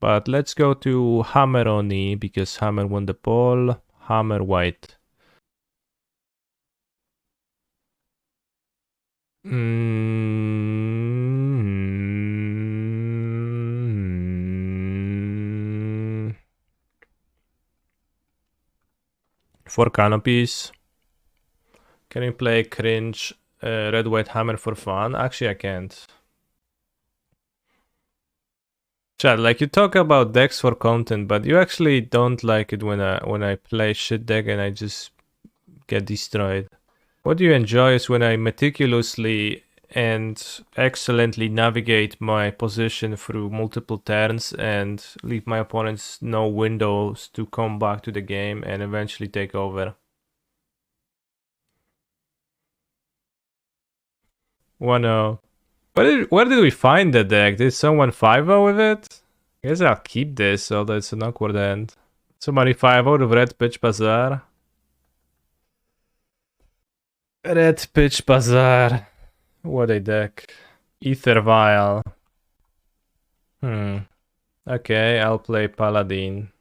But let's go to Hammer Oni because Hammer won the poll. Hammer white. Four canopies. Can we play cringe red white hammer for fun? Actually, I can't. Chad, like you talk about decks for content, but you actually don't like it when I play shit deck and I just get destroyed. What you enjoy is when I meticulously and excellently navigate my position through multiple turns and leave my opponents no windows to come back to the game and eventually take over. 1-0. Where did we find the deck? Did someone 5-0 with it? I guess I'll keep this, although it's an awkward end. Somebody 5-0 with Red Pitch Bazaar. Red Pitch Bazaar. What a deck. Ether Vial. Okay, I'll play Paladin.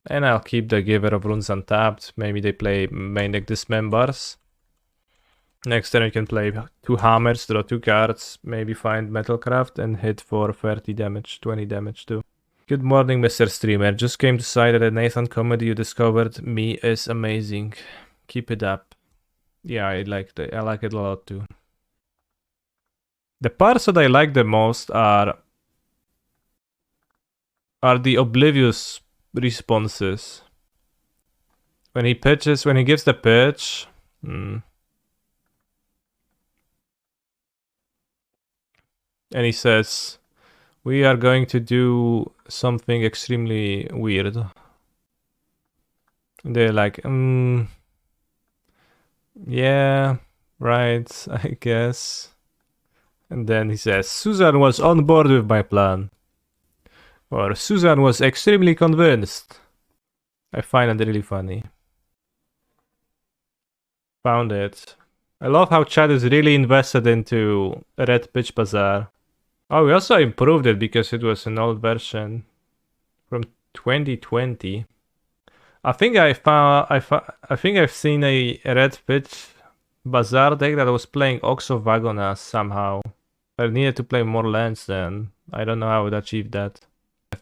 And I'll keep the Giver of Runes untapped. Maybe they play main deck Dismembers. Next turn you can play 2 hammers, draw 2 cards, maybe find Metalcraft and hit for 30 damage, 20 damage too. Good morning, Mr. Streamer. Just came to say that the Nathan comedy you discovered me is amazing. Keep it up. Yeah, I like it a lot too. The parts that I like the most are the oblivious responses. When he pitches, when he gives the pitch. And he says, we are going to do something extremely weird. And they're like, yeah, right, I guess. And then he says, Susan was on board with my plan. Or Susan was extremely convinced. I find it really funny. Found it. I love how Chad is really invested into Red Pitch Bazaar. Oh, we also improved it because it was an old version from 2020. I think I've seen a Red Pitch Bazaar deck that was playing Oxo Vagona somehow. I needed to play more lands then. I don't know how I would achieve that.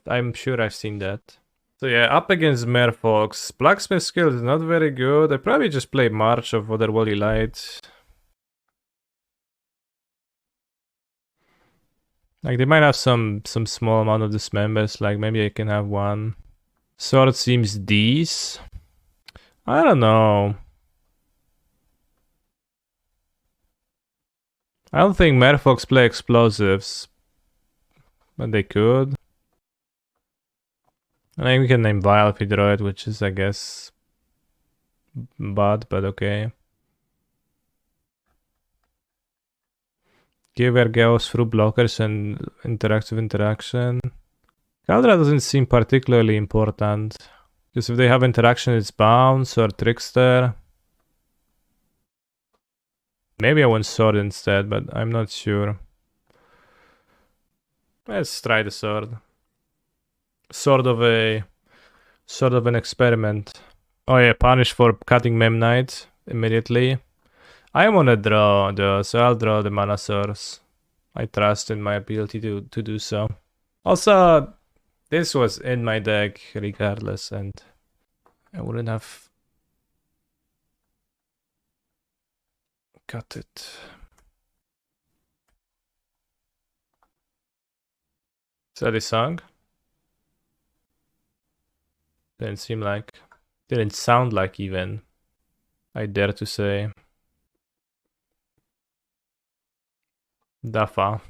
I'm sure I've seen that. So yeah, up against Merfolk. Blacksmith skill is not very good. I probably just play March of Otherworldly Light. Like they might have some small amount of dismembers, like maybe I can have one. Sword seems these. I don't know. I don't think Merfolk play explosives. But they could. I think we can name Vial if we draw it, which is I guess bad, but okay. Giver goes through blockers and interacts with interaction. Kaldra doesn't seem particularly important. Because if they have interaction, it's Bounce or Trickster. Maybe I want Sword instead, but I'm not sure. Let's try the Sword. Sort of an experiment. Oh yeah, punish for cutting Memnite immediately. I am on a draw though, so I'll draw the mana source. I trust in my ability to do so. Also, this was in my deck regardless, and I wouldn't have cut it. Is that a song? Didn't seem like. Didn't sound like even. I dare to say. Dafa.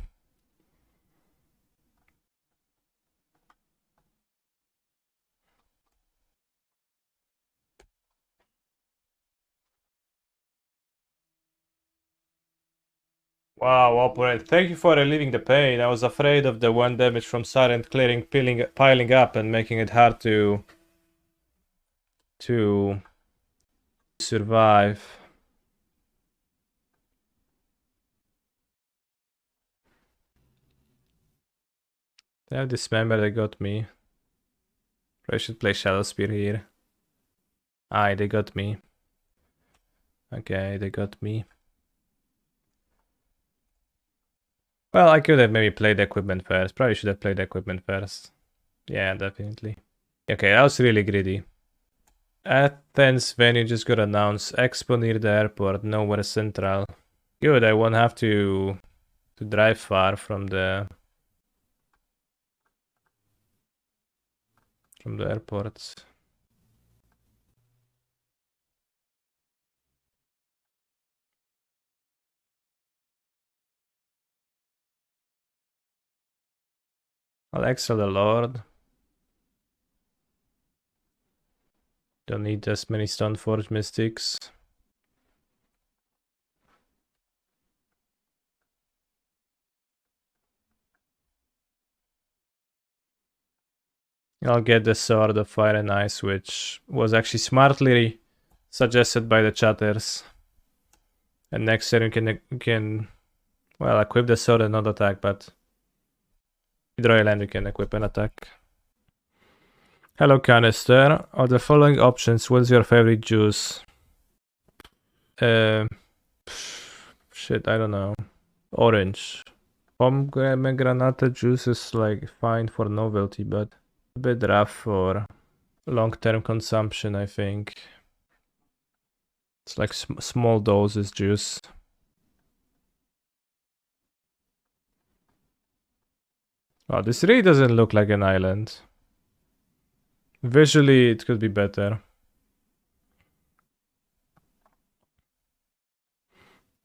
Wow, opponent, thank you for relieving the pain. I was afraid of the 1 damage from Silent clearing, piling up and making it hard to survive. They have Dismember, they got me. I should play Shadowspear here. Aye, they got me. Okay, they got me. Well, I could have maybe played equipment first. Probably should have played equipment first. Yeah, definitely. Okay, I was really greedy. Athens venue just got announced. Expo near the airport, nowhere central. Good, I won't have to drive far from the airports. I'll exile the Lord. Don't need as many Stoneforge Mystics. I'll get the Sword of Fire and Ice, which was actually smartly suggested by the chatters. And next turn you can well, equip the sword and not attack, but if you draw a land, you can equip an attack. Hello, Canister. Of the following options, what's your favorite juice? Shit, I don't know. Orange. Pomegranate juice is like fine for novelty, but a bit rough for long-term consumption, I think. It's like small doses juice. Oh, this really doesn't look like an island. Visually, it could be better.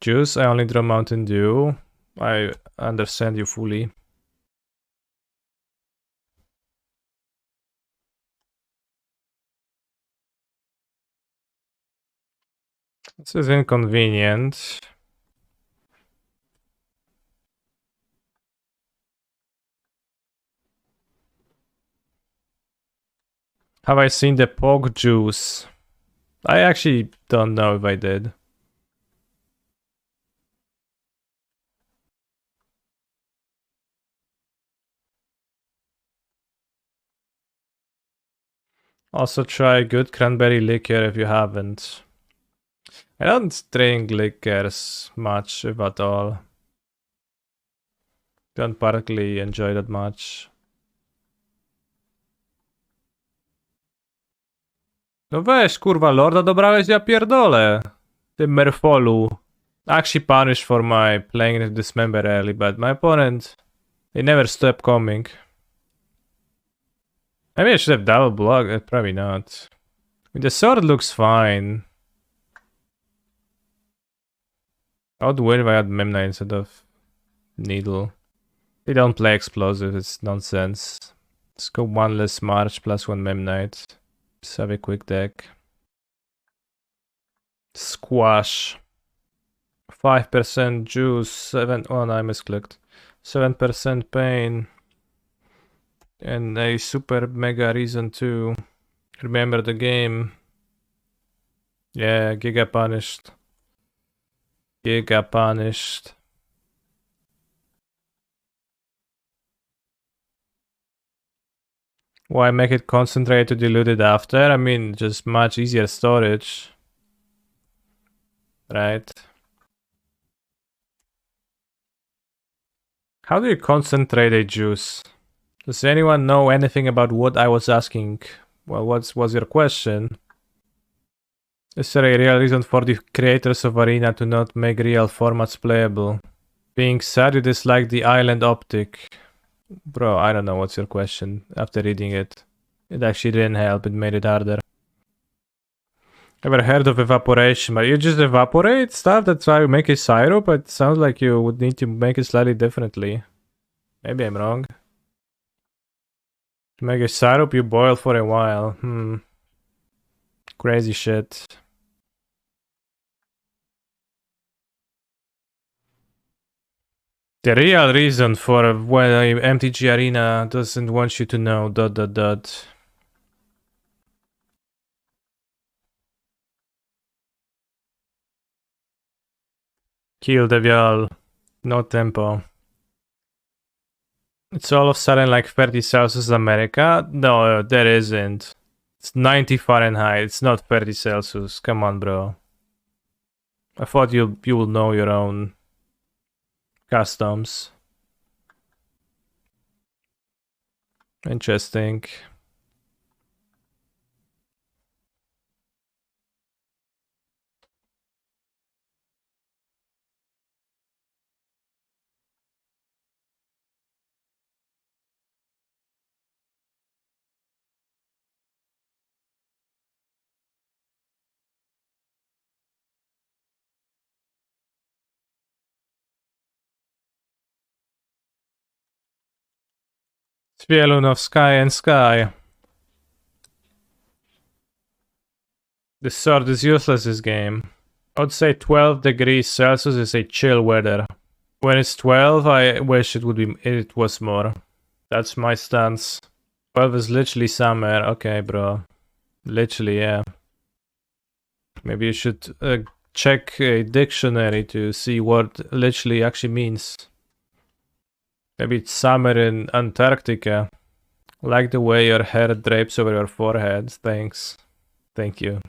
Juice, I only draw Mountain Dew. I understand you fully. This is inconvenient. Have I seen the Pog Juice? I actually don't know if I did. Also try good cranberry liquor if you haven't. I don't drink liquors much, if at all. Don't particularly enjoy that much. No weź, kurwa, Lorda dobrałeś, ja pierdolę. Ty merfolu. Actually punished for my playing Dismember early, but my opponent, they never stopped coming. Maybe I should have double blocked, probably not. The sword looks fine. I would win if I had Memnite instead of Needle. They don't play explosive, it's nonsense. Let's go one less March plus one Memnite. Just have a quick deck. Squash. 5% juice, 7. Oh no, I misclicked. 7% pain. And a super mega reason to remember the game. Yeah, Giga punished. Giga punished. Why make it concentrate to dilute it after? I mean, just much easier storage. Right? How do you concentrate a juice? Does anyone know anything about what I was asking? Well, what was your question? Is there a real reason for the creators of Arena to not make real formats playable? Being sad, you dislike the island optic. Bro, I don't know what's your question after reading it. It actually didn't help, it made it harder. Ever heard of evaporation? But you just evaporate stuff? That's why you make a syrup? It sounds like you would need to make it slightly differently. Maybe I'm wrong. To make a syrup, you boil for a while. Crazy shit. The real reason for when MTG Arena doesn't want you to know ... Kill the Vial. No tempo. It's all of a sudden like 30 Celsius America. No, there isn't. It's 90 Fahrenheit. It's not 30 Celsius. Come on, bro. I thought you will know your own customs. Interesting. Sphelun of Sky and Sky. The sword is useless this game. I would say 12 degrees Celsius is a chill weather. When it's 12, I wish it was more. That's my stance. 12 is literally summer. Okay, bro. Literally, yeah. Maybe you should check a dictionary to see what literally actually means. Maybe it's summer in Antarctica. Like the way your hair drapes over your forehead. Thanks. Thank you.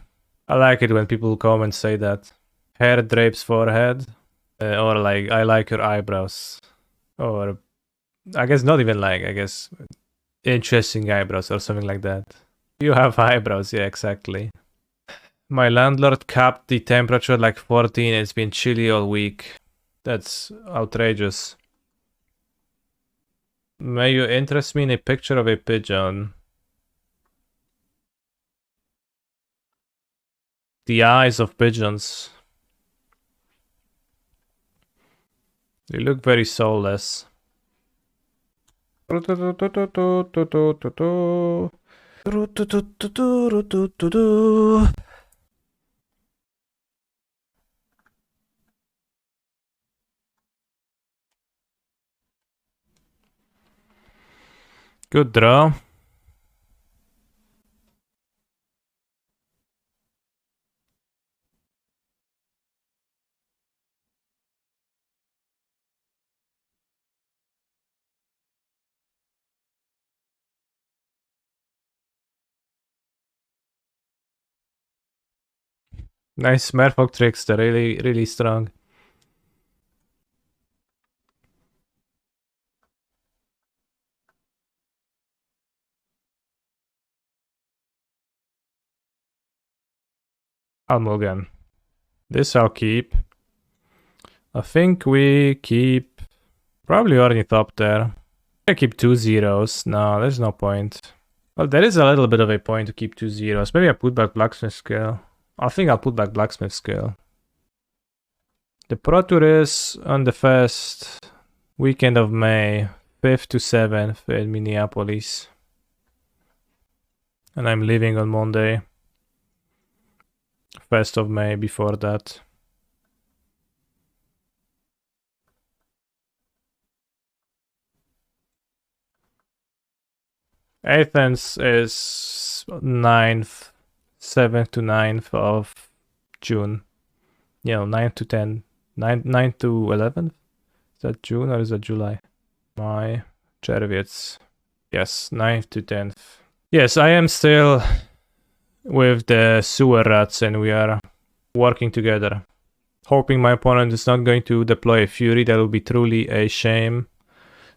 I like it when people come and say that. Hair drapes forehead. Or like, I like your eyebrows. Or, I guess not even like, I guess, interesting eyebrows or something like that. You have eyebrows, yeah, exactly. My landlord capped the temperature like 14. It's been chilly all week. That's outrageous. May you interest me in a picture of a pigeon? The eyes of pigeons. They look very soulless. Good draw. Nice Merfolk tricks, they're really strong. Almogan. This I'll keep. I think we keep probably Ornithopter. I keep 2 zeros. No, there's no point. Well, there is a little bit of a point to keep 2 zeros. Maybe I put back Blacksmith skill. I think I'll put back Blacksmith skill. The Pro Tour is on the first weekend of May, 5th to 7th in Minneapolis. And I'm leaving on Monday, 1st of May before that. Athens is 9th, 7th to 9th of June. You know, 9th to 10th, 9th to 11th? Is that June or is that July? My Chervits. Yes, 9th to 10th. Yes, I am still with the sewer rats and we are working together. Hoping my opponent is not going to deploy a Fury. That will be truly a shame.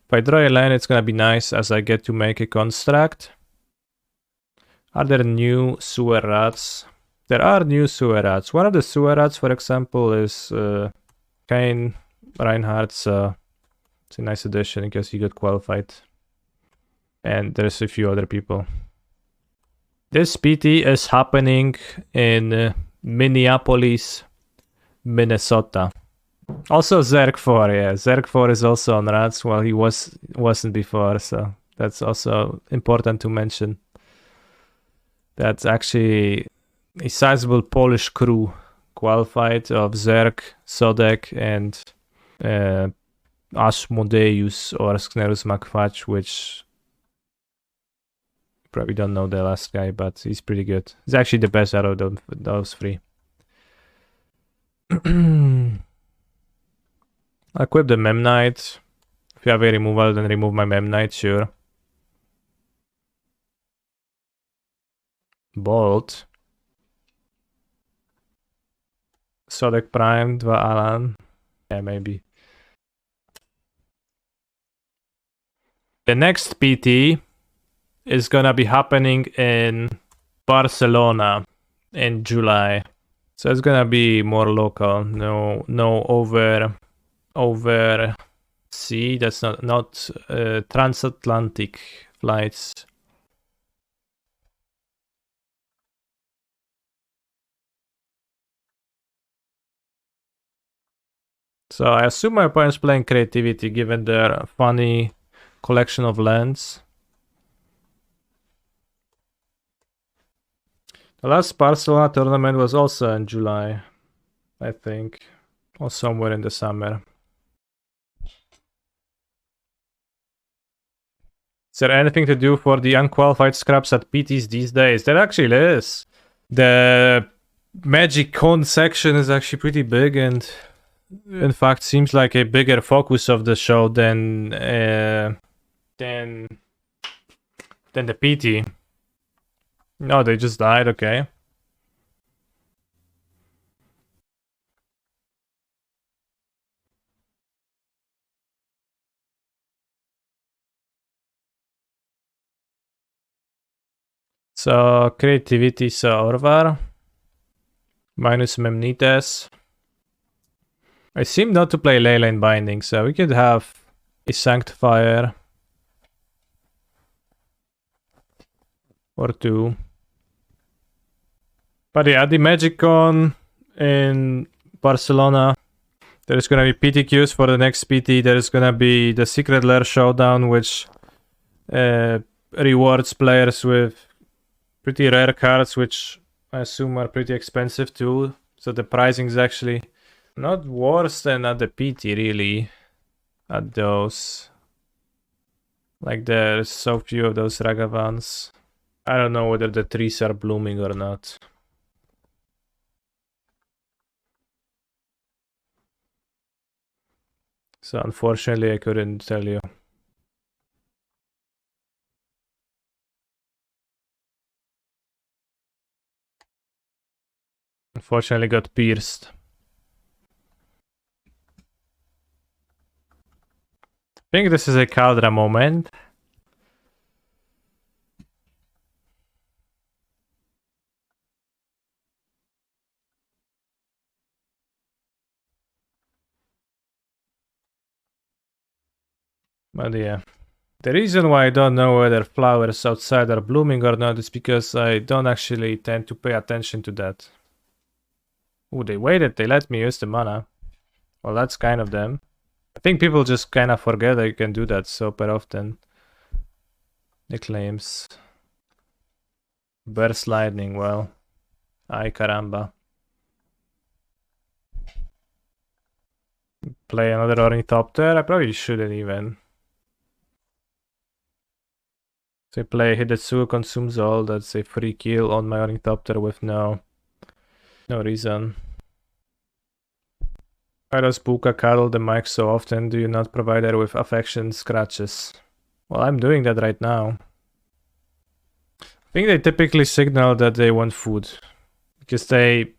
If I draw a land, it's gonna be nice as I get to make a construct. Are there new sewer rats? There are new sewer rats. One of the sewer rats, for example, is Kane Reinhardt's. It's a nice addition in case he got qualified. And there's a few other people. This PT is happening in Minneapolis, Minnesota. Also Zerg 4, yeah. Zerg 4 is also on rats. Well, he wasn't before, so that's also important to mention. That's actually a sizable Polish crew qualified of Zerg, Sodek, and Asmodeus or Sknerus Makvach, which you probably don't know the last guy, but he's pretty good. He's actually the best out of those three. I equipped the Memnite. you have a removal, then remove my Memnite, sure. Bolt. Sodek Prime, 2 Alan. Yeah, maybe. The next PT is gonna be happening in Barcelona in July. So it's gonna be more local. No over sea. That's not transatlantic flights. So I assume my opponent's playing creativity given their funny collection of lands. The last Barcelona tournament was also in July, I think, or somewhere in the summer. Is there anything to do for the unqualified scraps at PTs these days? There actually is. The Magic Con section is actually pretty big and in fact seems like a bigger focus of the show than the PT. No, they just died, okay. So creativity, so Orvar. Minus Memnites. I seem not to play Leyline Binding, so we could have a Sanctifier. Or two. But yeah, the Magic Con in Barcelona. There's gonna be PTQs for the next PT. There's gonna be the Secret Lair Showdown, which rewards players with pretty rare cards, which I assume are pretty expensive too. So the pricing is actually not worse than at the PT, really. At those. Like there's so few of those Ragavans. I don't know whether the trees are blooming or not. So unfortunately I couldn't tell you. Unfortunately got pierced. I think this is a Kaldra moment. But yeah. The reason why I don't know whether flowers outside are blooming or not is because I don't actually tend to pay attention to that. Oh, they waited, they let me use the mana. Well, that's kind of them. I think people just kind of forget that you can do that super often. The claims. Burst lightning, well. Ay caramba. Play another Ornithopter? I probably shouldn't even. So I play Hidetsugu consumes all, that's a free kill on my Ornithopter with no reason. Why does Puka cuddle the mic so often? Do you not provide her with affection scratches? Well, I'm doing that right now. I think they typically signal that they want food. Because they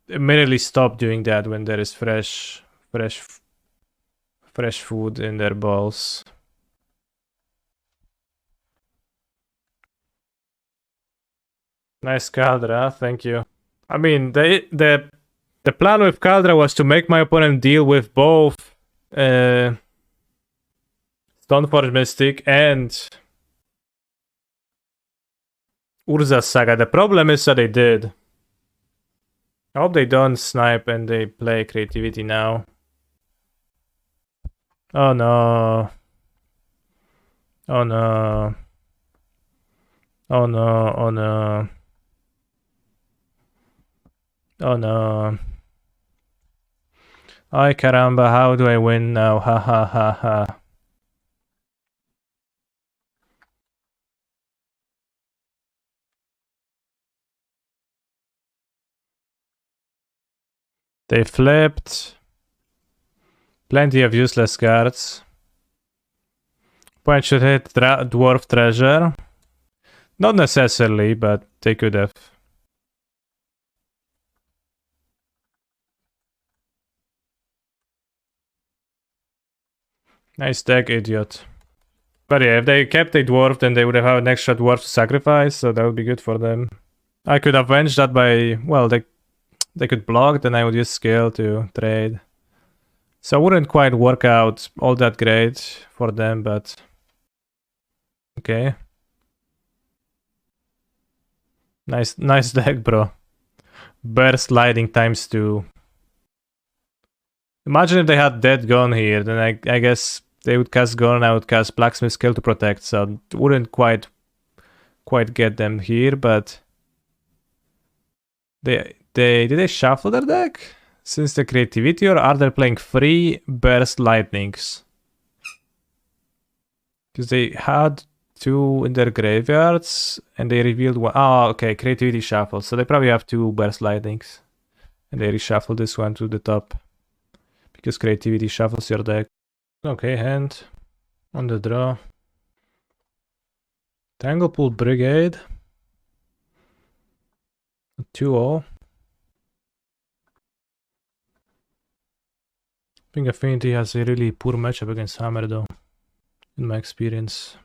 immediately stop doing that when there is fresh food in their bowls. Nice Kaldra, thank you. I mean, the plan with Kaldra was to make my opponent deal with both Stoneforge Mystic and Urza Saga. The problem is that they did. I hope they don't snipe and they play creativity now. Oh no. Oh no. Oh no, oh no. Oh no. Ay caramba, how do I win now? Ha ha ha ha. They flipped. Plenty of useless cards. Point should hit Dwarf Treasure. Not necessarily, but they could have. Nice deck, idiot. But yeah, if they kept a dwarf, then they would have had an extra dwarf to sacrifice, so that would be good for them. I could avenge that by, well, they could block, then I would use skill to trade. So it wouldn't quite work out all that great for them, but okay. Nice deck, bro. Burst Lightning ×2. Imagine if they had Dead Gone here, then I guess they would cast Gone and I would cast Blacksmith skill to protect, so it wouldn't quite get them here, but did they shuffle their deck since the creativity, or are they playing 3 Burst Lightnings? Because they had 2 in their graveyards and they revealed 1. Oh, okay, creativity shuffle, so they probably have 2 Burst Lightnings and they reshuffle this one to the top because creativity shuffles your deck. Okay, hand on the draw. Tanglepool Brigade. 2-0. I think Affinity has a really poor matchup against Hammer though, in my experience.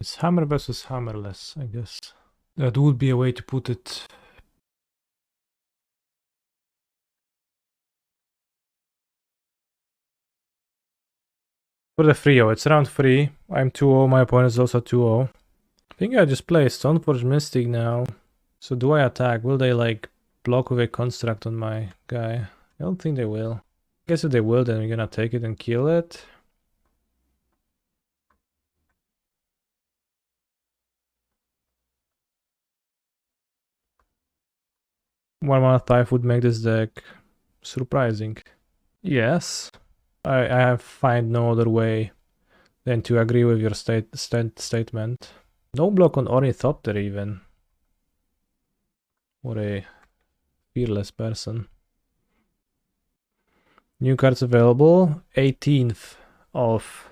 It's Hammer versus Hammerless, I guess. That would be a way to put it. For the 3-0, it's round 3. I'm 2-0, my opponent is also 2-0. I think I just play Stoneforge Mystic now. So do I attack? Will they like block with a construct on my guy? I don't think they will. I guess if they will, then we're gonna take it and kill it. One mana type would make this deck surprising. Yes, I find no other way than to agree with your statement. No block on Ornithopter even. What a fearless person. New cards available 18th of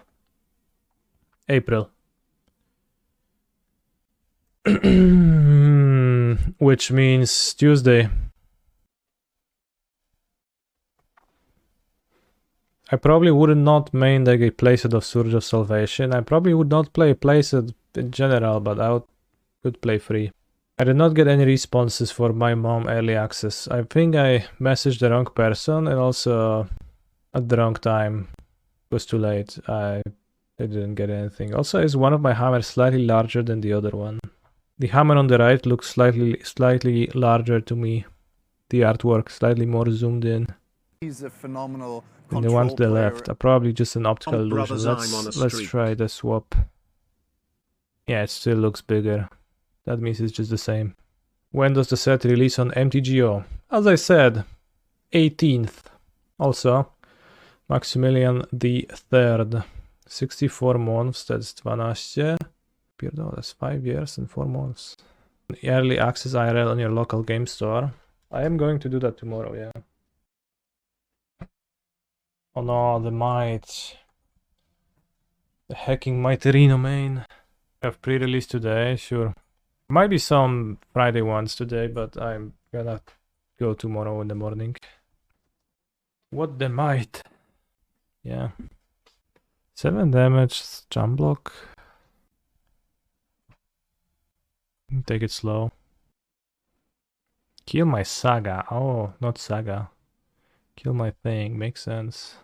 April. Which means Tuesday. I probably would not main like a playset of Surge of Salvation. I probably would not play a playset in general, but I would play free. I did not get any responses for my mom early access. I think I messaged the wrong person and also at the wrong time. It was too late. I didn't get anything. Also, is one of my hammers slightly larger than the other one? The hammer on the right looks slightly larger to me. The artwork slightly more zoomed in. He's a phenomenal and the one to the left are probably just an optical illusion. Let's try the swap. Yeah, it still looks bigger. That means it's just the same. When does the set release on MTGO? As I said, 18th. Also, Maximilian the 3rd. 64 months, that's 12. Pierdol, that's 5 years and 4 months. Early access IRL on your local game store. I am going to do that tomorrow, yeah. Oh no, the might. The hacking Mighterino main. I have pre-release today, sure. Might be some Friday ones today, but I'm gonna go tomorrow in the morning. What the might? Yeah. 7 damage, jump block. Take it slow. Kill my Saga. Oh, not Saga. Kill my thing. Makes sense.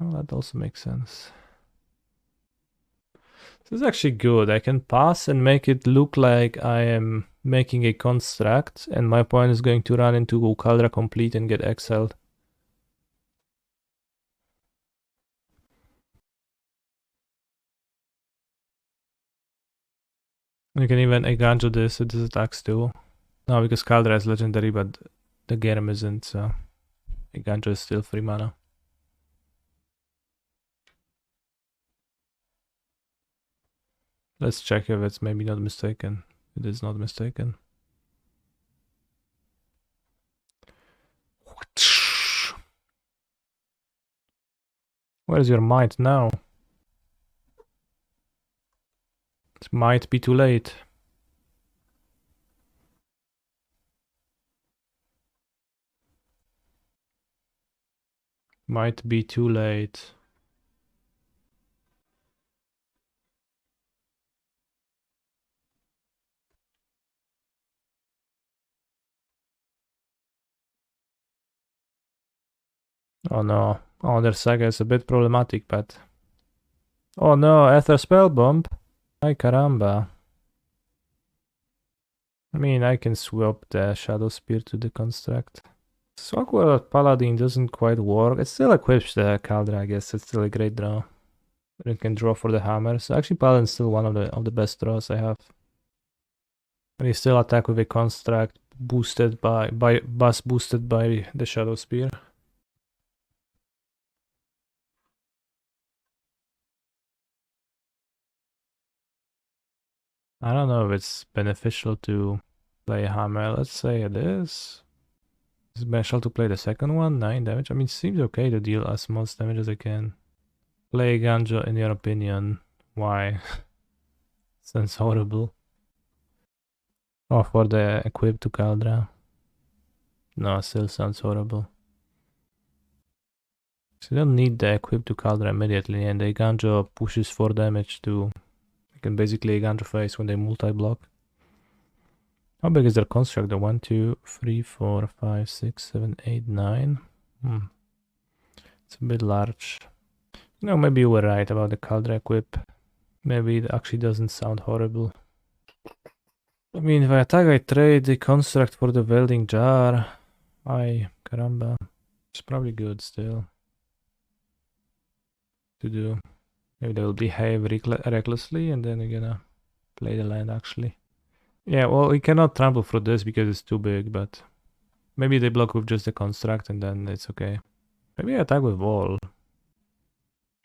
Oh, that also makes sense. This is actually good. I can pass and make it look like I am making a construct, and my opponent is going to run into Kaldra Compleat and get exiled. You can even Eiganjo this, so this attacks too. No, because Kaldra is legendary, but the Germ isn't, so Eiganjo is still free mana. Let's check if it's maybe not mistaken. It is not mistaken. Where is your might now? It might be too late. Might be too late. Oh no. Oh, their Saga is a bit problematic, but... Oh no, Ether Spellbomb. Ay caramba. I mean, I can swap the Shadowspear to the construct. Stoneforge Paladin doesn't quite work. It still equips the Kaldra, I guess. It's still a great draw. It can draw for the hammer. So actually Paladin's still one of the best draws I have. And you still attack with a construct boosted by boosted by the Shadowspear. I don't know if it's beneficial to play a hammer. Let's say it is. Is it beneficial to play the second one? 9 damage. I mean, it seems okay to deal as much damage as I can. Play Eiganjo, in your opinion. Why? Sounds horrible. Oh, for the equip to Kaldra. No, still sounds horrible. So you don't need the equip to Kaldra immediately, and the Eiganjo pushes 4 damage to... You can basically Eiganjo face when they multi-block. How big is their construct? The 1, 2, 3, 4, 5, 6, 7, 8, 9. It's a bit large. You know, maybe you were right about the Kaldra equip. Maybe it actually doesn't sound horrible. I mean, if I attack, I trade the construct for the welding jar. Ay, caramba. It's probably good still to do. Maybe they will behave recklessly and then you're gonna play the land actually. Yeah, well, we cannot trample through this because it's too big, but maybe they block with just the construct and then it's okay. Maybe I attack with wall.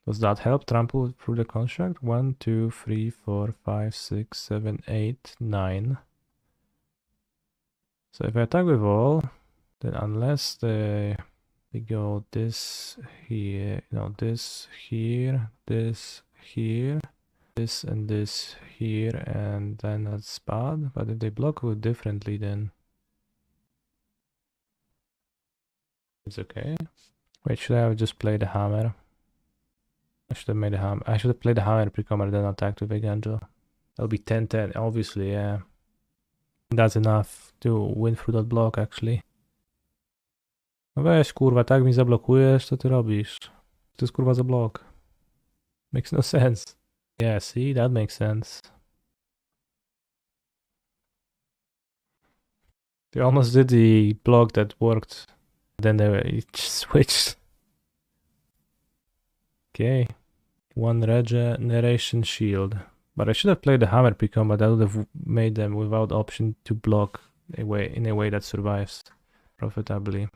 Does that help trample through the construct? 1, 2, 3, 4, 5, 6, 7, 8, 9. So if I attack with wall, then unless they go this here, no, this here, this here, this and this here, and then that's bad. But if they block it differently, then it's okay. Wait, should I have just played the hammer? I should have made a hammer. I should have played the hammer pre-combat then attacked with Eiganjo. That'll be 10-10, obviously, yeah. That's enough to win through that block, actually. No weź, kurwa, tak mi zablokujesz, co ty robisz? To jest kurwa za blok. Makes no sense. Yeah, see, that makes sense. They almost did the block that worked. Then they switched. Okay. 1 regeneration shield. But I should have played the hammer pre-combat. That would have made them without option to block in a way that survives profitably.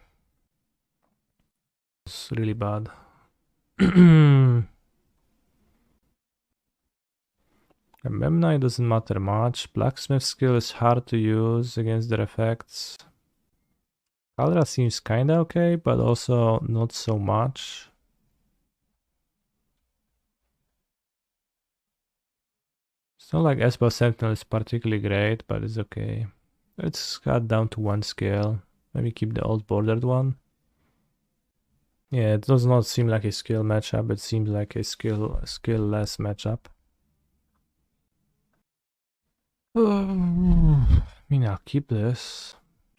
It's really bad. Memnite doesn't matter much. Blacksmith skill is hard to use against their effects. Kaldra seems kinda okay, but also not so much. It's not like Esper Sentinel is particularly great, but it's okay. Let's cut down to 1 skill. Maybe keep the old bordered one. Yeah, it does not seem like a skill matchup. It seems like a skill-less matchup. I mean, I'll keep this.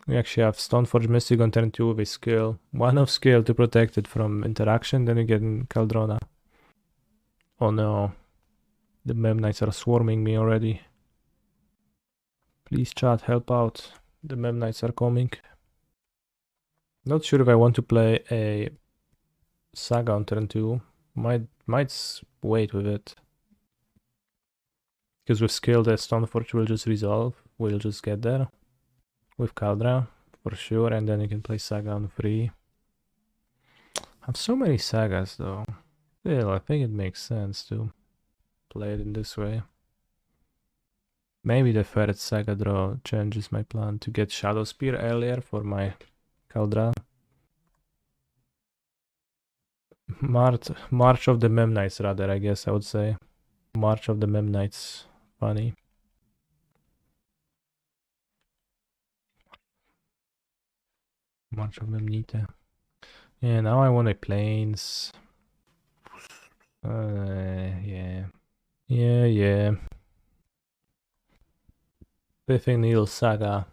We actually have Stoneforge Mystic on turn 2 with a skill. 1 of skill to protect it from interaction, then you get in Caldrona. Oh no. The Memnites are swarming me already. Please chat, help out. The Memnites are coming. Not sure if I want to play a Saga on turn 2. Might wait with it. Because with skill the Stoneforge will just resolve. We'll just get there. With Kaldra, for sure, and then you can play Saga on free. I have so many Sagas though. Still, I think it makes sense to play it in this way. Maybe the third Saga draw changes my plan to get Shadowspear earlier for my Kaldra. March of the Memnites, rather, I guess I would say. March of the Memnites. Funny. March of Memnite. Yeah, now I want a plains. Yeah. Yeah. Pithing Needle Saga.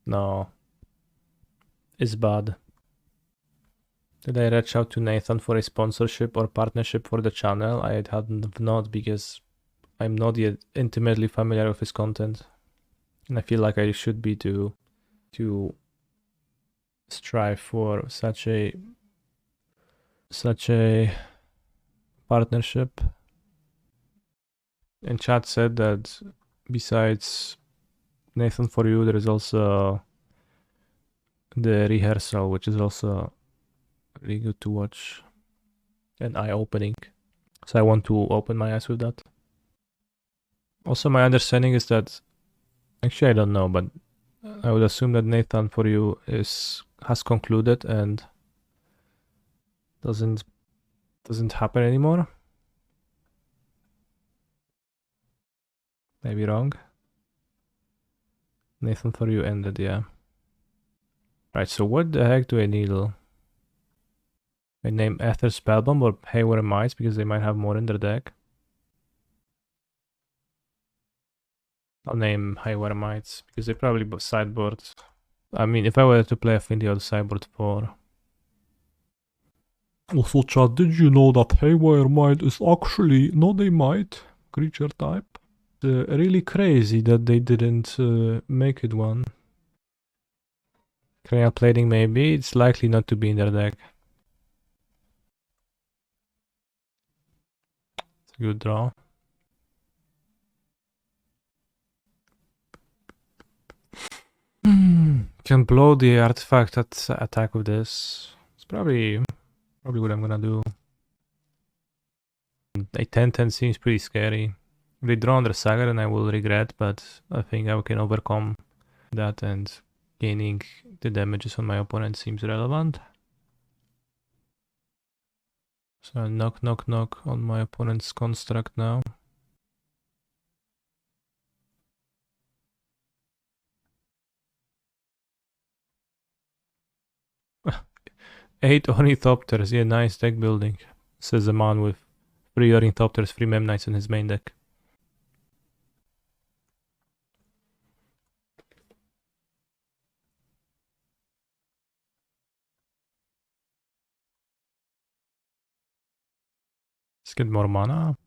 No. It's bad. Did I reach out to Nathan for a sponsorship or partnership for the channel? I hadn't not because I'm not yet intimately familiar with his content. And I feel like I should be to strive for such a partnership. And chat said that besides Nathan for You, there is also the rehearsal, which is also really good to watch and eye-opening. So I want to open my eyes with that. Also, my understanding is that, actually I don't know, but I would assume that Nathan for You has concluded and doesn't happen anymore. Maybe wrong. Nathan for You ended, yeah. Right, so what the heck do I needle? I name Ether Spellbomb or Haywire Mites because they might have more in their deck. I'll name Haywire Mites because they probably sideboard. I mean, if I were to play Affinity, I would sideboard 4. Also, chat, did you know that Haywire Mite is actually not a Mite creature type? Really crazy that they didn't make it one. Cranial Plating maybe, it's likely not to be in their deck. It's a good draw. Can blow the artifact attack with this. It's probably what I'm gonna do. A 10-10 seems pretty scary. If they draw under Saga, then I will regret, but I think I can overcome that, and gaining the damages on my opponent seems relevant. So knock on my opponent's construct now. Eight Ornithopters, yeah, nice deck building, says a man with 3 Ornithopters, 3 Memnites in his main deck. Let's get more mana.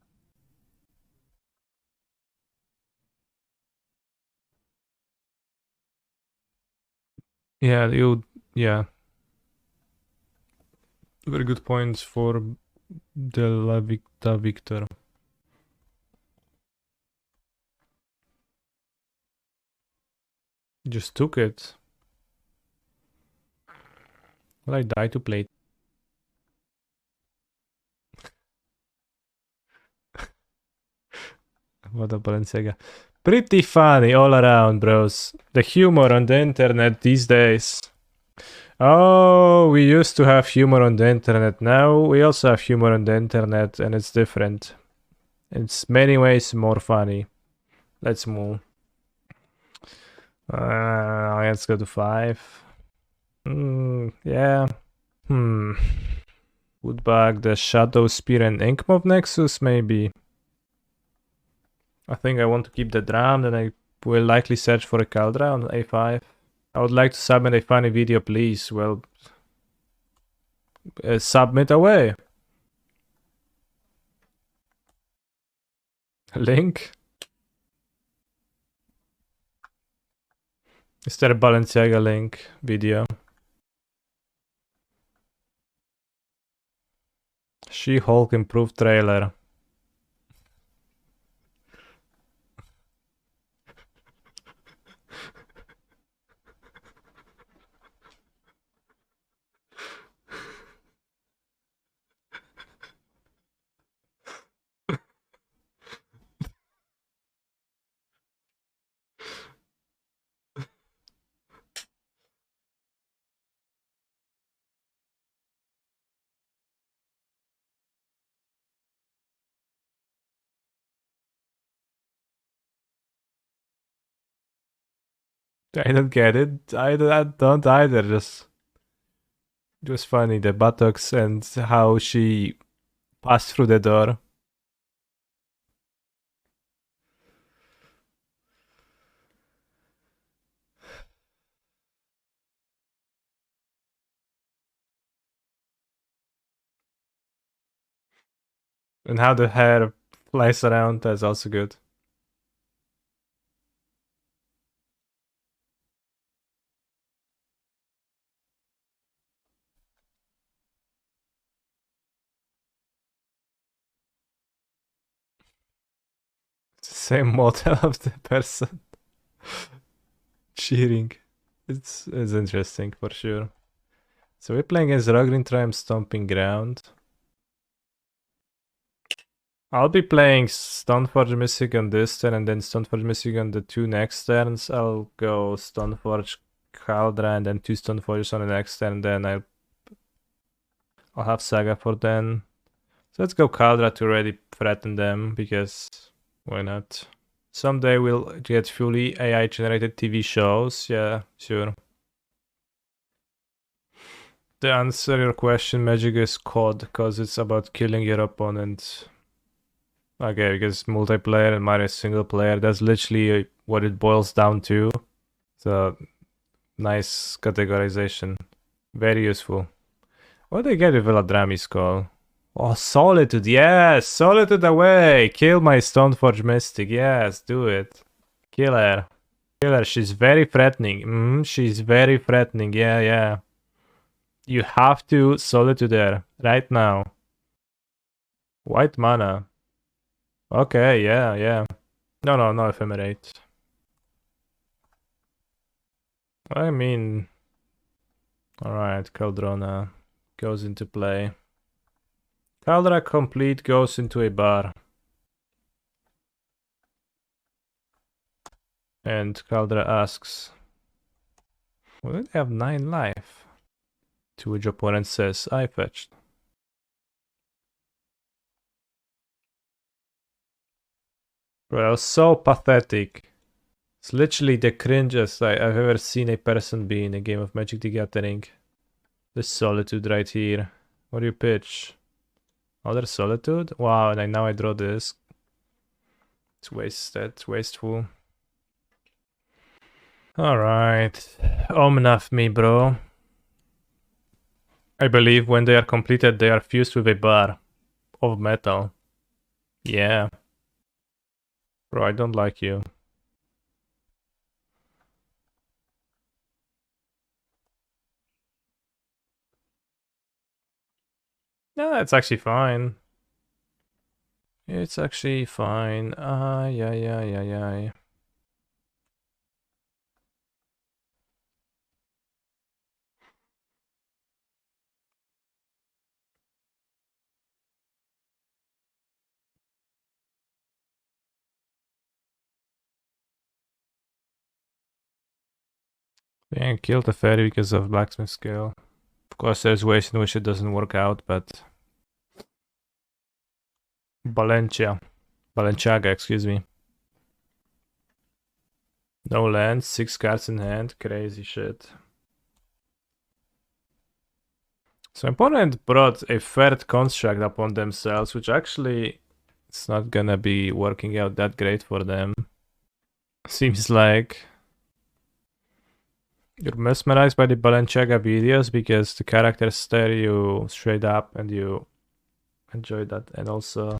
Yeah. Very good points for the La Victor. Just took it. Will I die to play? What a Balenciaga. Pretty funny all around, bros. The humor on the internet these days. Oh, we used to have humor on the internet. Now we also have humor on the internet, and it's different. It's many ways more funny. Let's move. Let's go to 5. Yeah. Woodbug, the Shadowspear and Inkmoth Nexus, maybe. I think I want to keep the drum, then I will likely search for a Kaldra on A5. I would like to submit a funny video, please. Well, submit away. Link? Is there a Balenciaga link video? She-Hulk improved trailer. I don't get it. I don't either. Just it was funny, the buttocks and how she passed through the door. And how the hair flies around, that's also good. It's the same model of the person cheering. It's interesting for sure. So we're playing as Rogrin Triumph Stomping Ground. I'll be playing Stoneforge Mystic on this turn and then Stoneforge Mystic on the 2 next turns. I'll go Stoneforge Kaldra and then 2 Stoneforges on the next turn. Then I'll have Saga for then. So let's go Kaldra to already threaten them because why not? Someday we'll get fully AI generated TV shows. Yeah, sure. To answer your question, Magic is COD because it's about killing your opponent. Okay, because multiplayer and Mario single player, that's literally what it boils down to. So, nice categorization. Very useful. What do I get with Veladrami's call? Oh, Solitude, yes! Solitude away! Kill my Stoneforge Mystic, yes, do it. Kill her. Kill her, she's very threatening. She's very threatening, yeah. You have to Solitude her, right now. White mana. Okay, yeah. No, no Ephemerate. I mean... Alright, Caldrona goes into play. Kaldra Compleat goes into a bar. And Kaldra asks... Well, they have 9 life. To which opponent says, I fetched. Bro, that was so pathetic. It's literally the cringiest I've ever seen a person be in a game of Magic the Gathering. The Solitude right here. What do you pitch? Other Solitude? Wow, and now I draw this. It's wasted, it's wasteful. Alright. Omnath me, bro. I believe when they are completed, they are fused with a bar of metal. Yeah. Bro, I don't like you. No, it's actually fine. It's actually fine. Yeah. Being killed a fairy because of Blacksmith skill. Of course, there's ways in which it doesn't work out, but... Balenciaga, excuse me. No lands, 6 cards in hand, crazy shit. So opponent brought a third construct upon themselves, which actually it's not gonna be working out that great for them. Seems like you're mesmerized by the Balenciaga videos because the characters stare you straight up and you enjoy that, and also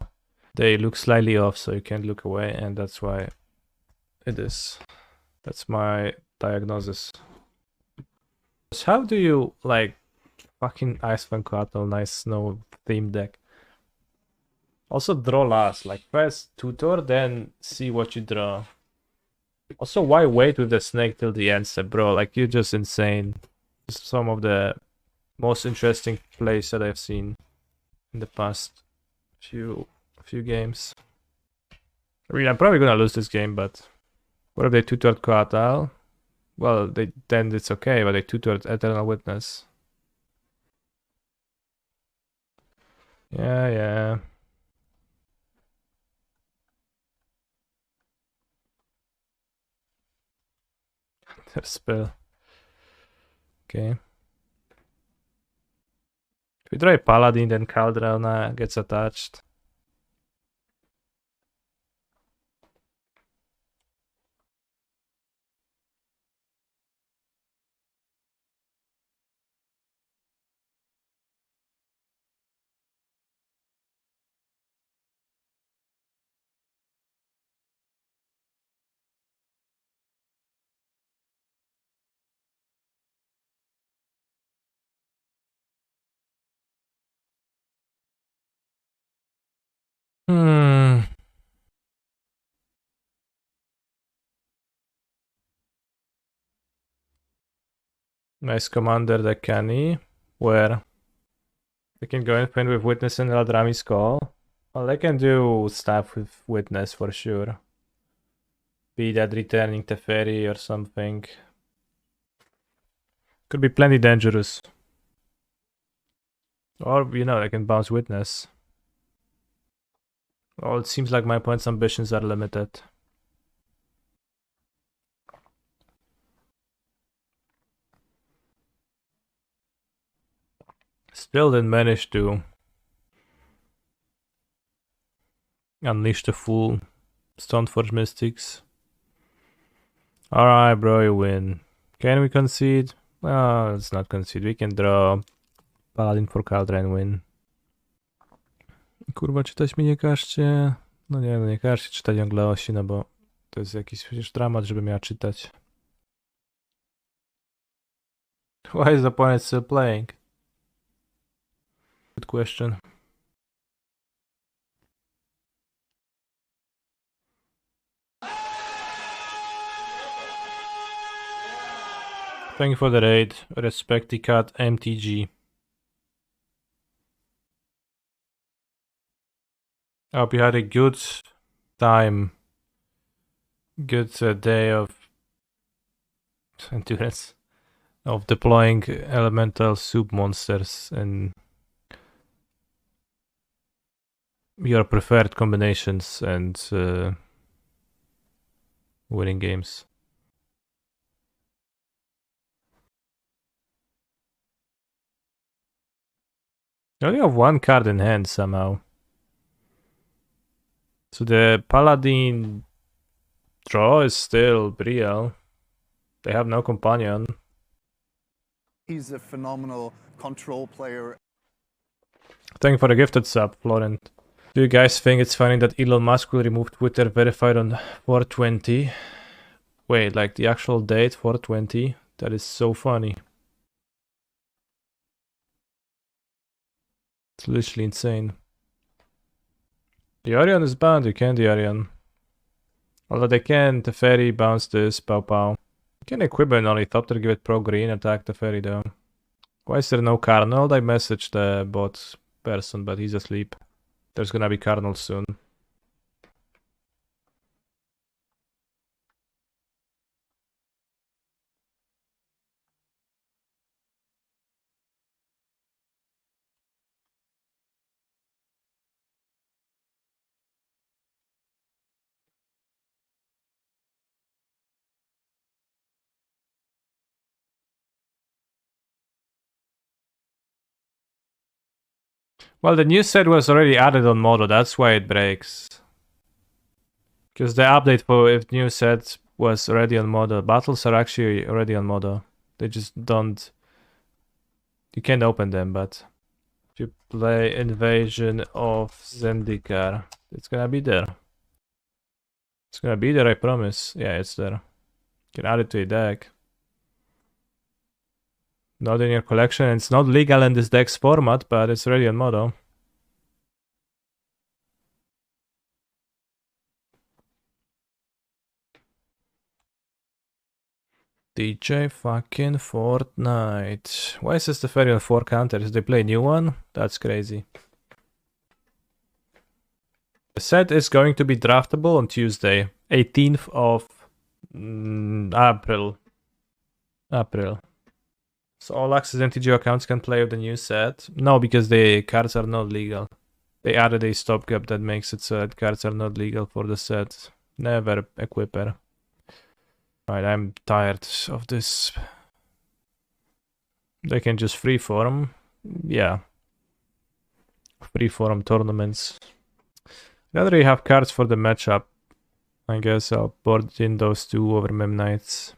they look slightly off so you can't look away, and that's why it is. That's my diagnosis. So how do you like fucking Icewind Coatl, nice snow theme deck? Also draw last, like first tutor, then see what you draw. Also, why wait with the snake till the end step, bro? Like, you're just insane. Just some of the most interesting plays that I've seen in the past few games. I mean, I'm probably gonna lose this game, but what if they tutored Coatl? Well, then it's okay, but they tutored Eternal Witness. Yeah. Spell. Okay. If we draw a Paladin, then Kaldra gets attached. Nice commander deck Kenny, where they can go in with Witness and Eldrami's Call. Well, they can do stuff with Witness for sure. Be that returning Teferi or something. Could be plenty dangerous. Or, you know, they can bounce Witness. Well, it seems like my opponent's ambitions are limited. Still didn't manage to unleash the full Stoneforge Mystics. Alright, bro, you win. Can we concede? No, let's not concede. We can draw Paladin for Kaldra and win. Kurwa, czytać mi nie każcie. No nie, no nie każcie czytać Anglosi, no bo to jest jakiś przecież dramat, żeby miała czytać. Why is the opponent still playing? Good question. Thank you for the raid. Respect the cat MTG. I hope you had a good time. Good day of endurance. Of deploying elemental soup monsters and your preferred combinations and winning games. You only have one card in hand somehow. So the Paladin draw is still real. They have no companion. He's a phenomenal control player. Thank you for the gifted sub, Florent. Do you guys think it's funny that Elon Musk will remove Twitter verified on 420? Wait, like the actual date, 420? That is so funny. It's literally insane. The Orion is banned, you can the Orion. Although they can Teferi, bounce this, pow pow. You can equip an Ornithopter, give it pro green, attack Teferi though. Why is there no Carnold? I messaged the bot person, but he's asleep. There's gonna be Carnold soon. Well, the new set was already added on MonoW, that's why it breaks. Because the update for if new set was already on MonoW. Battles are actually already on MonoW. They just don't... You can't open them, but... If you play Invasion of Zendikar, it's gonna be there. It's gonna be there, I promise. Yeah, it's there. You can add it to your deck. Not in your collection. It's not legal in this deck's format, but it's already on MonoW. DJ fucking Fortnite. Why is this the Teferi on 4 counters? Did they play a new one? That's crazy. The set is going to be draftable on Tuesday, 18th of April. So all access MTGO accounts can play with the new set. No, because the cards are not legal. They added a stopgap that makes it so that cards are not legal for the set. Never equipper. Right, I'm tired of this. They can just freeform. Yeah. Freeform tournaments. Rather you have cards for the matchup. I guess I'll board in those two over Memnites.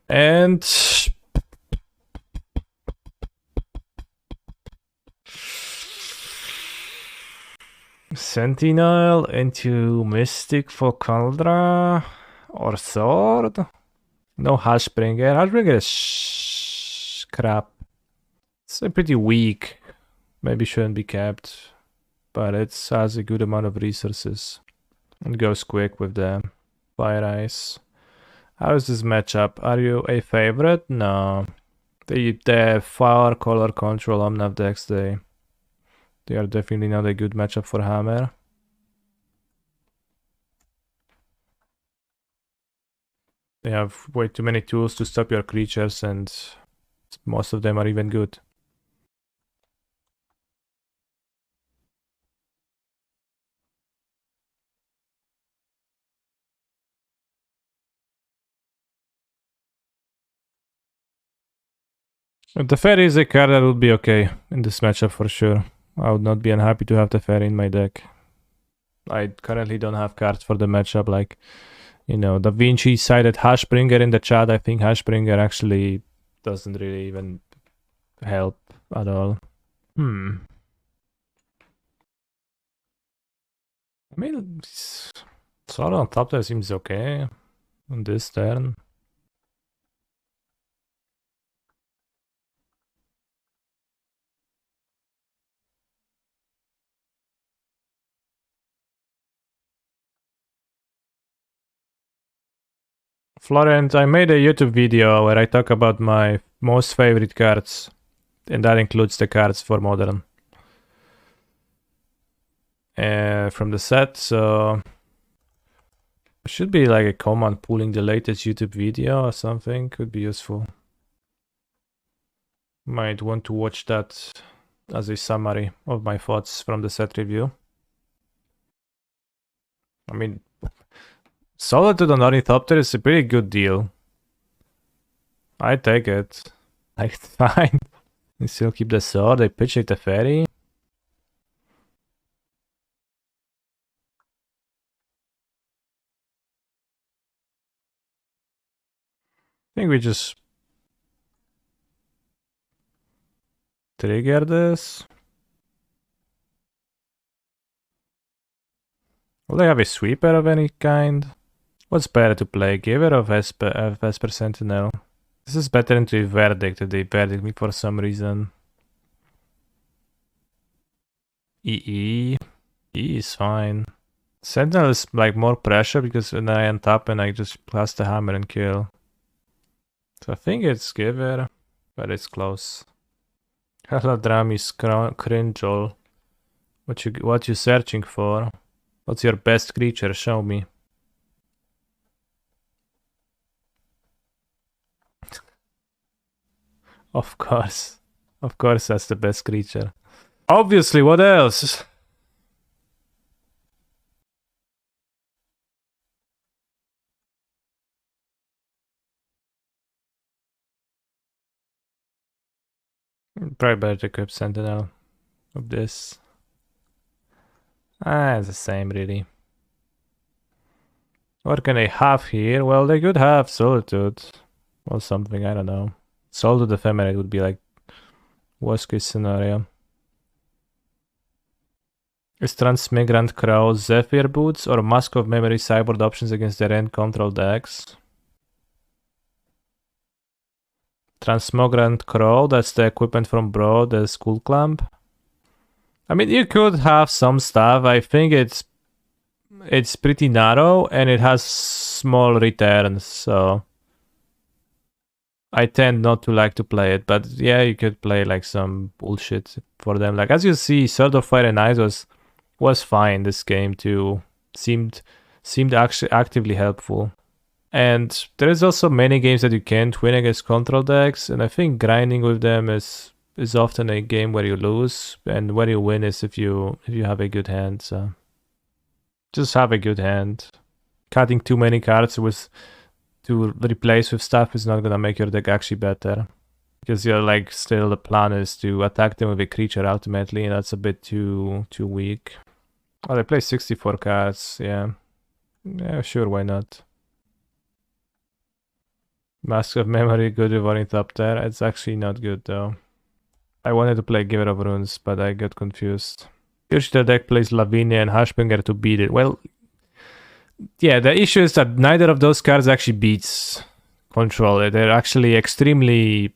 And Sentinel into Mystic for Kaldra or Sword. No Hashbringer. Hashbringer is crap. It's pretty weak. Maybe shouldn't be kept, but it has a good amount of resources. It goes quick with the Fire Ice. How is this matchup? Are you a favorite? No. The far color control Omnav decks, they are definitely not a good matchup for Hammer. They have way too many tools to stop your creatures, and most of them are even good. The Fairy is a card that would be okay in this matchup for sure. I would not be unhappy to have the Fairy in my deck. I currently don't have cards for the matchup, like, you know, Da Vinci cited Hashbringer in the chat. I think Hashbringer actually doesn't really even help at all. I mean, Sword on top there seems okay on this turn. Florent, I made a YouTube video where I talk about my most favorite cards, and that includes the cards for Modern. From the set, so should be like a command pulling the latest YouTube video or something, could be useful. Might want to watch that as a summary of my thoughts from the set review. I mean, Solitude on Ornithopter is a pretty good deal. I take it. Like, fine. They still keep the sword, they pitch it the Fairy. I think we just trigger this. Will they have a sweeper of any kind? What's better to play, Giver or Esper Sentinel? This is better into a Verdict if they Verdict me for some reason. EE is fine. Sentinel is like more pressure because when I untap and I just blast the hammer and kill. So I think it's Giver, but it's close. Hello Dram is cringeol. What you searching for? What's your best creature? Show me. Of course. Of course that's the best creature. Obviously, what else? Probably better to equip Sentinel of this. It's the same really. What can they have here? Well, they could have Solitude or something, I don't know. Solitude Ephemerate would be like worst case scenario. Is Transmigrant Crow Zephyr Boots or Mask of Memory sideboard options against their end control decks? Transmigrant Crow, that's the equipment from Bro, the Skull Clamp. I mean, you could have some stuff. I think it's pretty narrow and it has small returns, so I tend not to like to play it. But yeah, you could play like some bullshit for them. Like as you see, Sword of Fire and Ice was fine this game too. Seemed actually actively helpful. And there is also many games that you can't win against control decks, and I think grinding with them is often a game where you lose, and where you win is if you have a good hand. So just have a good hand. Cutting too many cards with to replace with stuff is not gonna make your deck actually better. Because you're like, still the plan is to attack them with a creature ultimately, and that's a bit too weak. Oh, they play 64 cards, yeah. Yeah, sure, why not? Mask of Memory, good with Ornithopter. It's actually not good though. I wanted to play Giver of Runes, but I got confused. Usually the deck plays Lavinia and Hashbringer to beat it. Well, yeah, the issue is that neither of those cards actually beats Control. They're actually extremely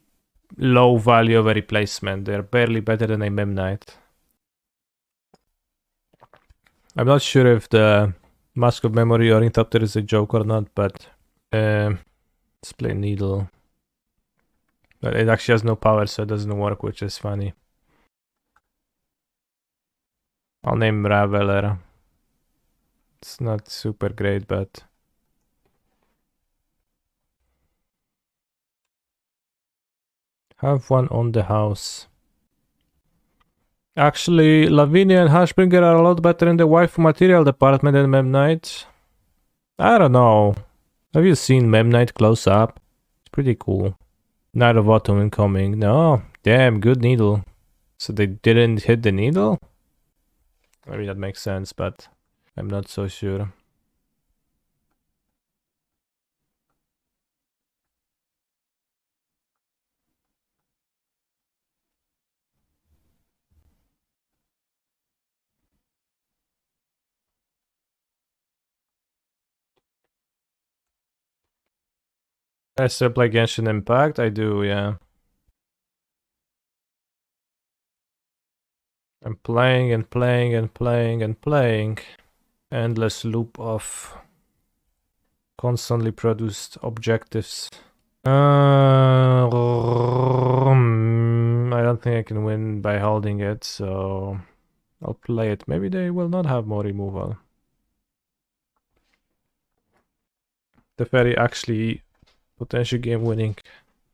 low value of a replacement. They're barely better than a Memnite. I'm not sure if the Mask of Memory Ornithopter is a joke or not, but let's play Needle. But it actually has no power, so it doesn't work, which is funny. I'll name Raveler. It's not super great, but... have one on the house. Actually, Lavinia and Hashbringer are a lot better in the waifu material department than Memnite. I don't know. Have you seen Memnite close up? It's pretty cool. Night of Autumn incoming. No, damn, good needle. So they didn't hit the needle? Maybe that makes sense, but I'm not so sure. I still play Genshin Impact? I do, yeah. I'm playing and playing and playing and playing. Endless loop of constantly produced objectives. I don't think I can win by holding it, so I'll play it. Maybe they will not have more removal. The fairy actually potential game winning.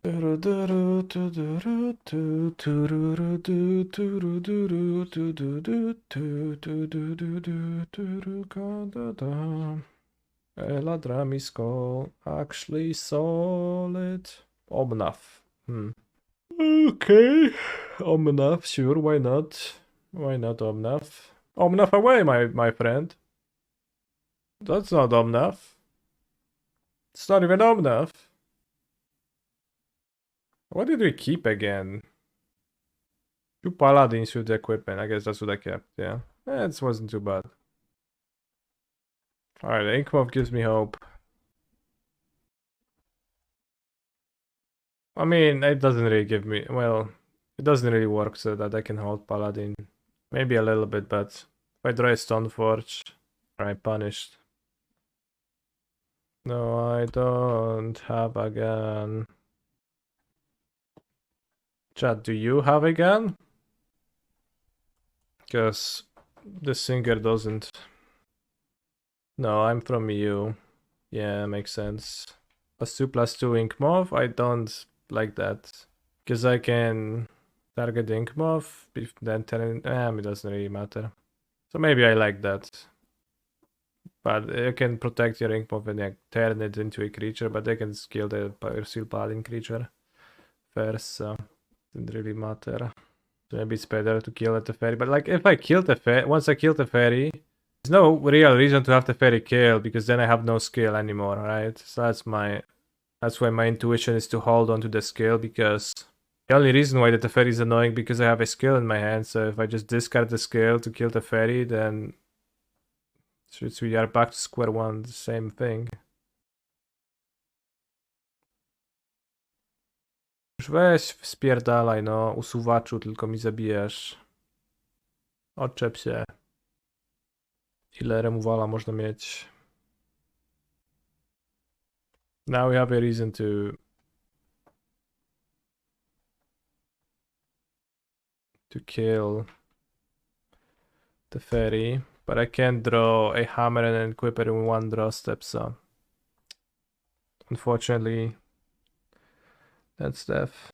Eladramisko actually solid. Omnath. Okay. Omnath, sure, why not? Why not Omnath? Omnath away, my friend. That's not Omnath. It's not even Omnath. What did we keep again? 2 paladins with the equipment. I guess that's what I kept, yeah. It wasn't too bad. Alright, Inkmoth gives me hope. I mean, it doesn't really give me... well, it doesn't really work so that I can hold paladin. Maybe a little bit, but if I draw a Stoneforge, I'm punished. No, I don't have a gun. Chat, do you have a gun? Because the singer doesn't. No, I'm from EU. Yeah, makes sense. +2/+2 Inkmoth, I don't like that. Because I can target Inkmoth, then turn it doesn't really matter. So maybe I like that. But you can protect your Inkmoth and turn it into a creature, but they can kill the Puresteel Paladin creature first, so it didn't really matter. So maybe it's better to kill the fairy. But like, if I kill the fairy, once I kill the fairy, there's no real reason to have the fairy killed, because then I have no skill anymore, right? So that's why my intuition is to hold on to the skill, because the only reason why the fairy is annoying because I have a skill in my hand. So if I just discard the skill to kill the fairy, then we are back to square one, the same thing. Już weź spierdalaj, no, usuwaczu, tylko mi zabijasz. Odczep się. Ile removala można mieć? Now we have a reason to kill the fairy, but I can't draw a hammer and an equip it in one draw step, so unfortunately that's death.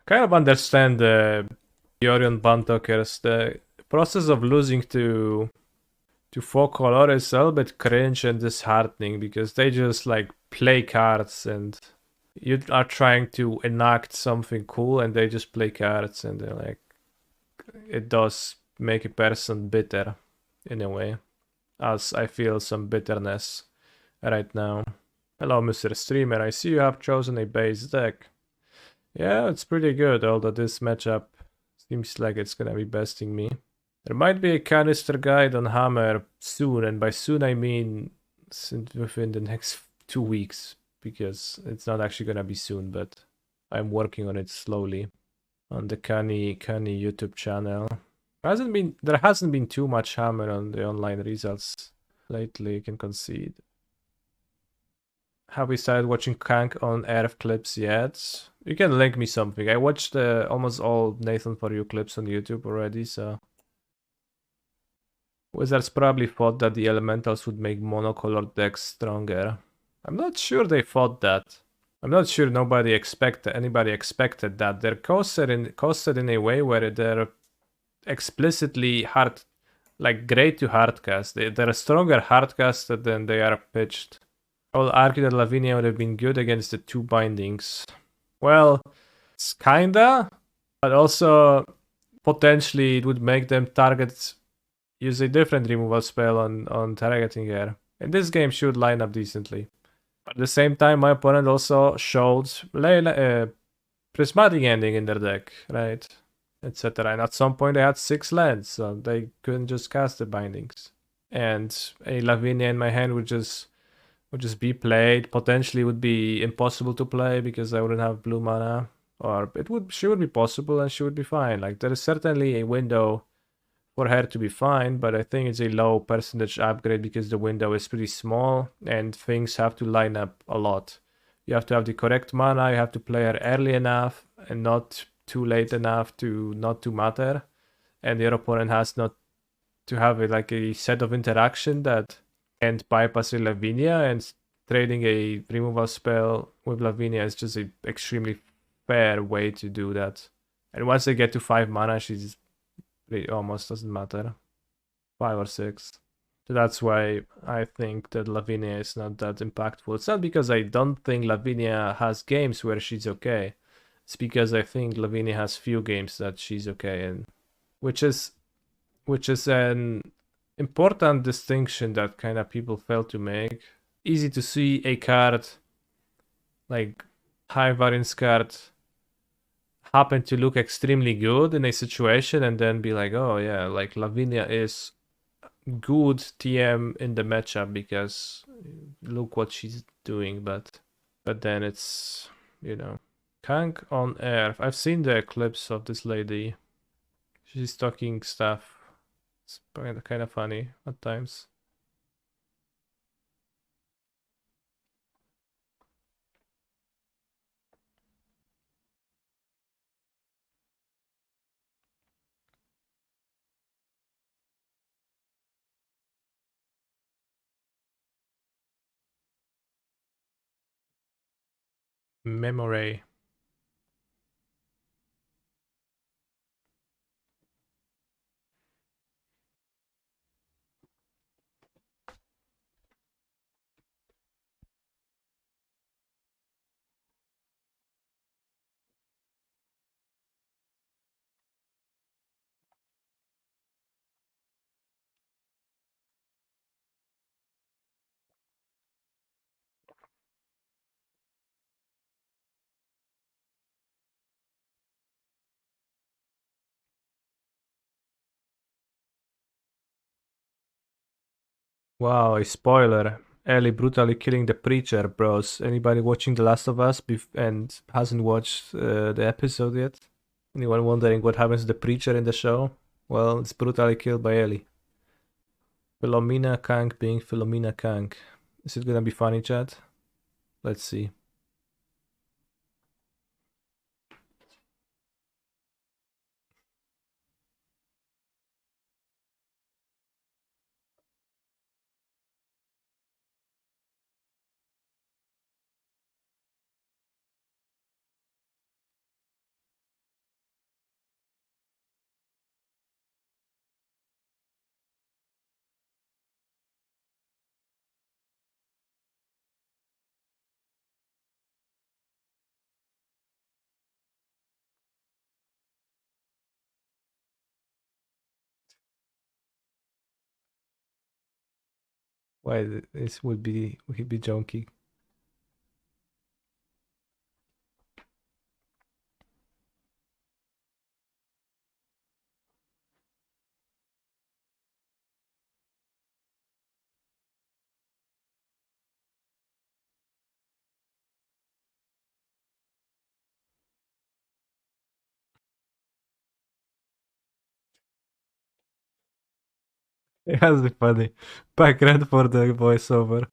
kind of understand the Orion Bantalkers. The process of losing to four color is a little bit cringe and disheartening because they just like play cards and you are trying to enact something cool and they just play cards and they're like, it does make a person bitter in a way, as I feel some bitterness right now. Hello, Mr. Streamer, I see you have chosen a base deck. Yeah, it's pretty good, although this matchup seems like it's gonna be besting me. There might be a canister guide on Hammer soon, and by soon I mean within the next 2 weeks, because it's not actually gonna be soon, but I'm working on it slowly on the Canny YouTube channel. There hasn't been too much Hammer on the online results lately, you can concede. Have we started watching Kank on Earth clips yet? You can link me something. I watched almost all Nathan For You clips on YouTube already, so... Wizards probably thought that the elementals would make monocolored decks stronger. I'm not sure they thought that. I'm not sure anybody expected that. They're costed in a way where they're explicitly hard, like great to hardcast. They're a stronger hardcaster than they are pitched. I will argue that Lavinia would have been good against the 2 bindings. Well, it's kinda, but also potentially it would make them use a different removal spell on targeting her. And this game should line up decently. But at the same time, my opponent also showed Prismatic Ending in their deck, right? Etc. And at some point they had 6 lands, so they couldn't just cast the bindings. And a Lavinia in my hand would just be played. Potentially would be impossible to play because I wouldn't have blue mana. Or she would be possible and she would be fine. Like there is certainly a window for her to be fine, but I think it's a low percentage upgrade because the window is pretty small and things have to line up a lot. You have to have the correct mana, you have to play her early enough and not too late enough to not to matter. And your opponent has not to have a set of interaction that can't bypass a Lavinia, and trading a removal spell with Lavinia is just an extremely fair way to do that. And once they get to 5 mana, it almost doesn't matter. 5 or 6. So that's why I think that Lavinia is not that impactful. It's not because I don't think Lavinia has games where she's okay. It's because I think Lavinia has few games that she's okay in. Which is an important distinction that kind of people fail to make. Easy to see a card, like high variance card, happen to look extremely good in a situation and then be like, oh yeah, like Lavinia is good TM in the matchup because look what she's doing, but then it's, Kank on Earth. I've seen the clips of this lady. She's talking stuff. It's kind of funny at times. Memory. Wow, a spoiler. Ellie brutally killing the preacher, bros. Anybody watching The Last of Us and hasn't watched the episode yet? Anyone wondering what happens to the preacher in the show? Well, it's brutally killed by Ellie. Philomena Kank being Philomena Kank. Is it gonna be funny, chat? Let's see. why this would be junky. It has to be funny. Background for the voiceover.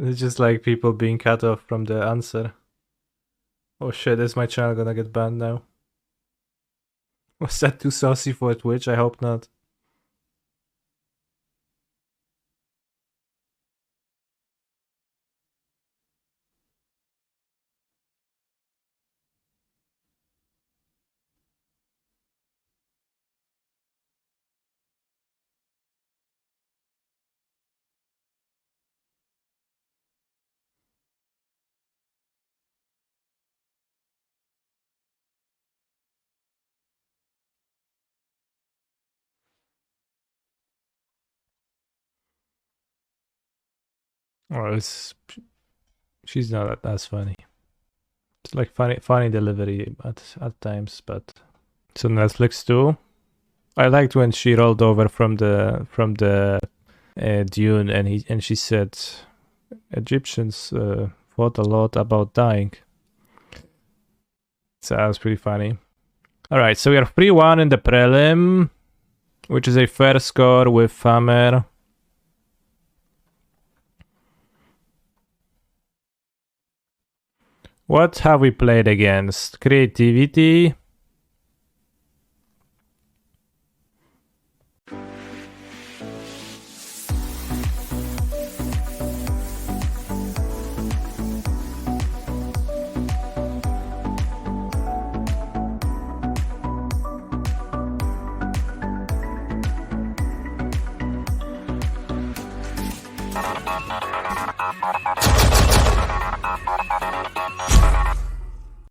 It's just like people being cut off from the answer. Oh shit, is my channel gonna get banned now? Was that too saucy for Twitch? I hope not. Oh, she's not as funny. It's like funny delivery at times, but so Netflix too. I liked when she rolled over from the dune and she said Egyptians thought a lot about dying. So that was pretty funny. All right, so we are 3-1 in the prelim, which is a fair score with Hammer. What have we played against? Creativity.